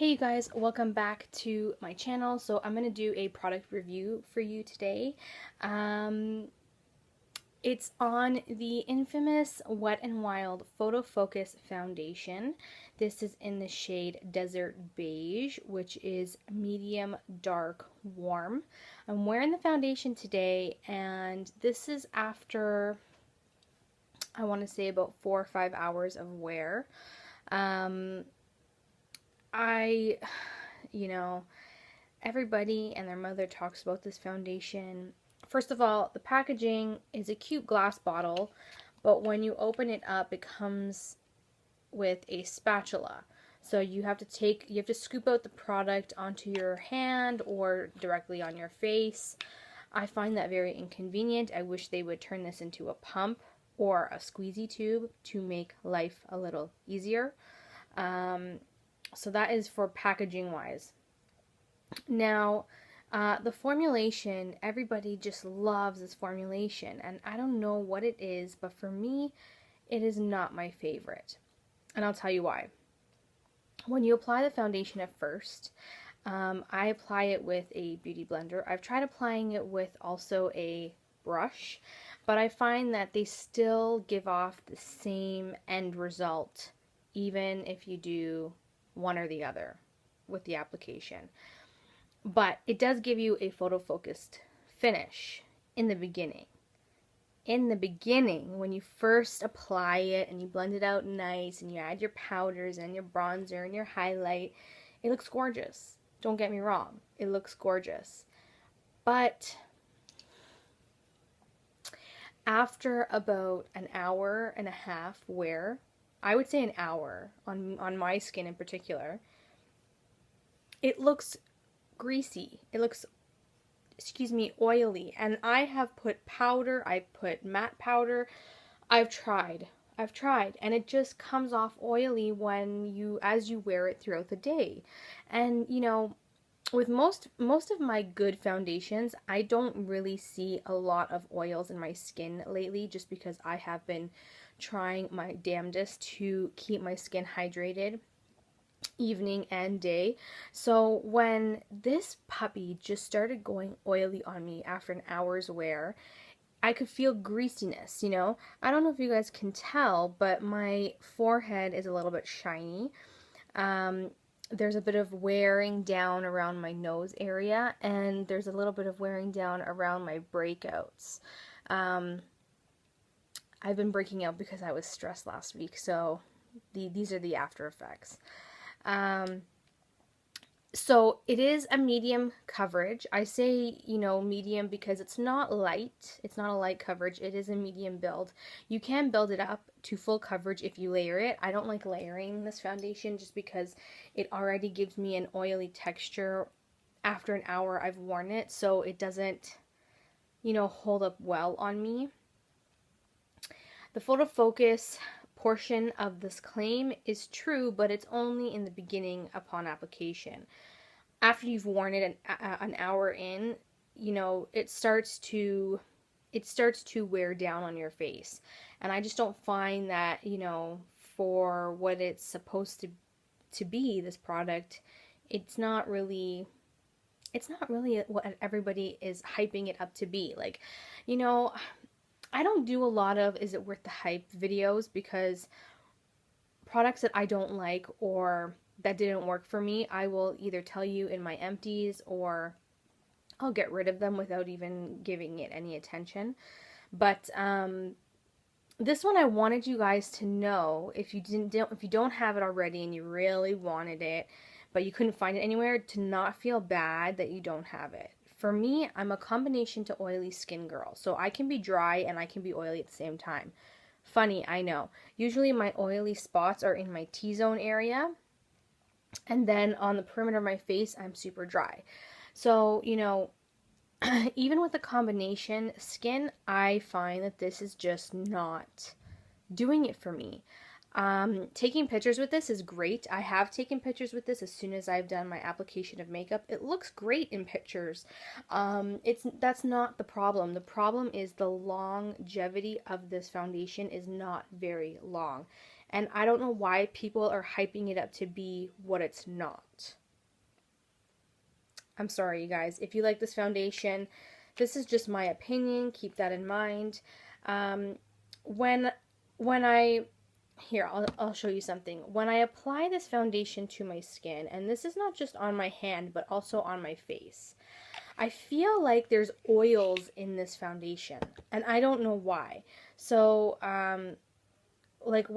Hey you guys, welcome back to my channel. So I'm going to do a product review for you today. It's on the infamous Wet n Wild Photo Focus Foundation. This is in the shade Desert Beige, which is medium dark warm. I'm wearing the foundation today, and this is after, I want to say, about 4 or 5 hours of wear. I, you know, everybody and their mother talks about this foundation. First of all, the packaging is a cute glass bottle, but when you open it up, it comes with a spatula. So you have to scoop out the product onto your hand or directly on your face. I find that very inconvenient. I wish they would turn this into a pump or a squeezy tube to make life a little easier. So that is for packaging wise. Now, the formulation, everybody just loves this formulation, and I don't know what it is, but for me, it is not my favorite. And I'll tell you why. When you apply the foundation at first, I apply it with a beauty blender. I've tried applying it with also a brush, but I find that they still give off the same end result, even if you do one or the other with the application. But it does give you a photo focused finish in the beginning. In the beginning, when you first apply it and you blend it out nice and you add your powders and your bronzer and your highlight, it looks gorgeous. Don't get me wrong, it looks gorgeous. But after about an hour and a half wear, I would say an hour on my skin in particular, it looks greasy. It looks, oily. And I have put powder, I put matte powder. I've tried, and it just comes off oily as you wear it throughout the day. And with most of my good foundations, I don't really see a lot of oils in my skin lately, just because I have been trying my damnedest to keep my skin hydrated evening and day. So when this puppy just started going oily on me after an hour's wear, I could feel greasiness, I don't know if you guys can tell, but my forehead is a little bit shiny. There's a bit of wearing down around my nose area, and there's a little bit of wearing down around my breakouts. I've been breaking out because I was stressed last week, so these are the after effects. So it is a medium coverage. I say, medium because it's not light. It's not a light coverage. It is a medium build. You can build it up to full coverage if you layer it. I don't like layering this foundation just because it already gives me an oily texture after an hour I've worn it, so it doesn't, hold up well on me. The photo focus portion of this claim is true, but it's only in the beginning upon application. After you've worn it an hour in, it starts to wear down on your face. And I just don't find that, for what it's supposed to be, this product, it's not really what everybody is hyping it up to be. Like, I don't do a lot of is it worth the hype videos, because products that I don't like or that didn't work for me, I will either tell you in my empties or I'll get rid of them without even giving it any attention. But this one I wanted you guys to know, if you don't have it already and you really wanted it but you couldn't find it anywhere, to not feel bad that you don't have it. For me, I'm a combination to oily skin girl, so I can be dry and I can be oily at the same time. Funny, I know. Usually my oily spots are in my T-zone area, and then on the perimeter of my face, I'm super dry. So, even with the combination skin, I find that this is just not doing it for me. Taking pictures with this is great. I have taken pictures with this as soon as I've done my application of makeup. It looks great in pictures. That's not the problem. The problem is the longevity of this foundation is not very long. And I don't know why people are hyping it up to be what it's not. I'm sorry, you guys. If you like this foundation, this is just my opinion. Keep that in mind. Um, when when I here, I'll show you something. When I apply this foundation to my skin, and this is not just on my hand, but also on my face, I feel like there's oils in this foundation, and I don't know why. So, like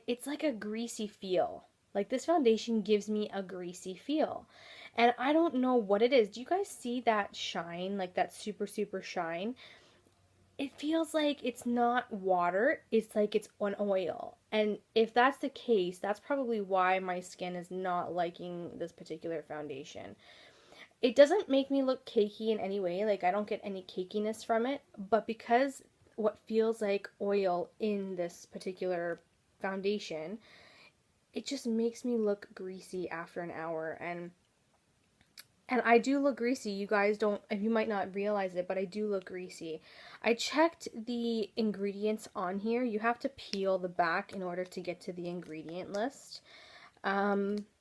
it's like a greasy feel. Like this foundation gives me a greasy feel. And I don't know what it is. Do you guys see that shine? Like that super, super shine? It feels like it's not water. It's like it's an oil. And if that's the case, that's probably why my skin is not liking this particular foundation. It doesn't make me look cakey in any way. Like I don't get any cakiness from it. But because what feels like oil in this particular foundation, it just makes me look greasy after an hour. And I do look greasy. You guys don't, you might not realize it, but I do look greasy. I checked the ingredients on here. You have to peel the back in order to get to the ingredient list. Isododecane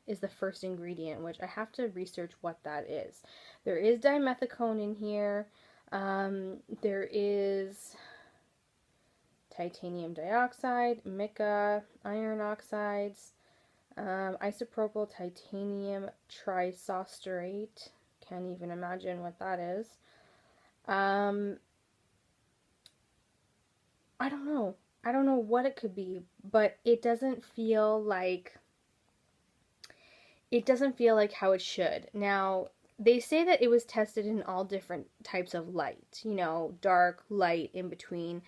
is the first ingredient, which I have to research what that is. There is dimethicone in here. There is titanium dioxide, mica, iron oxides, isopropyl titanium trisosterate. Can't even imagine what that is. I don't know. I don't know what it could be, but it doesn't feel like how it should. Now, they say that it was tested in all different types of light, you know, dark, light, in between,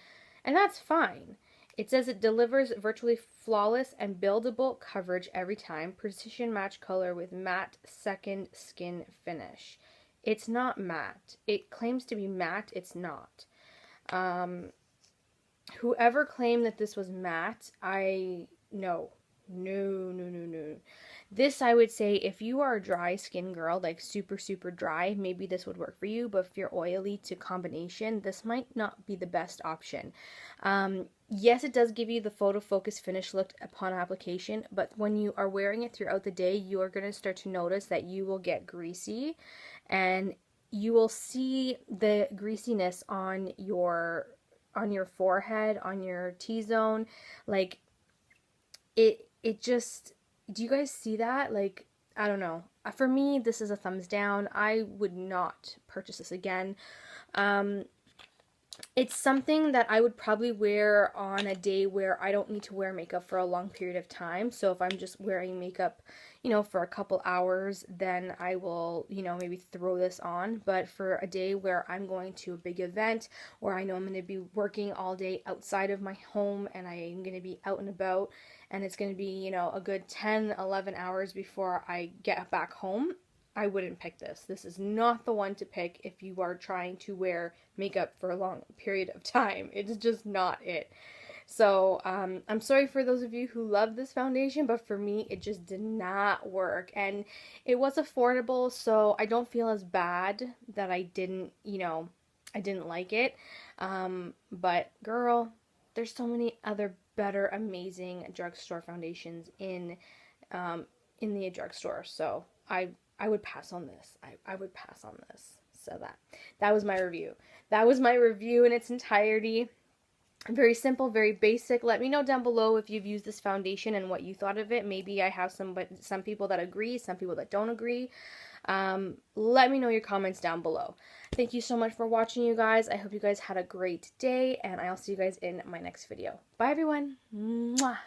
and that's fine. It says it delivers virtually flawless and buildable coverage every time, precision match color with matte second skin finish. It's not matte. It claims to be matte, it's not. Whoever claimed that this was matte, no. This, I would say, if you are a dry skin girl, like super, super dry, maybe this would work for you. But if you're oily to combination, this might not be the best option. Yes, it does give you the photo focus finish look upon application, but when you are wearing it throughout the day, you are going to start to notice that you will get greasy, and you will see the greasiness on your forehead, on your T-zone. Like it just, do you guys see that? Like, I don't know. For me, this is a thumbs down. I would not purchase this again. It's something that I would probably wear on a day where I don't need to wear makeup for a long period of time. So if I'm just wearing makeup, you know, for a couple hours, then I will, you know, maybe throw this on. But for a day where I'm going to a big event, or I know I'm going to be working all day outside of my home and I'm going to be out and about, and it's going to be, you know, a good 10, 11 hours before I get back home, I wouldn't pick this. This is not the one to pick if you are trying to wear makeup for a long period of time. It's just not it. So, I'm sorry for those of you who love this foundation, but for me, it just did not work. And it was affordable, so I don't feel as bad that I didn't, you know, I didn't like it. But girl, there's so many other better, amazing drugstore foundations in the drugstore. So I would pass on this. I would pass on this. So that was my review. That was my review in its entirety. Very simple, very basic. Let me know down below if you've used this foundation and what you thought of it. Maybe I have some people that agree, some people that don't agree. Let me know your comments down below. Thank you so much for watching, you guys. I hope you guys had a great day, and I'll see you guys in my next video. Bye, everyone. Mwah.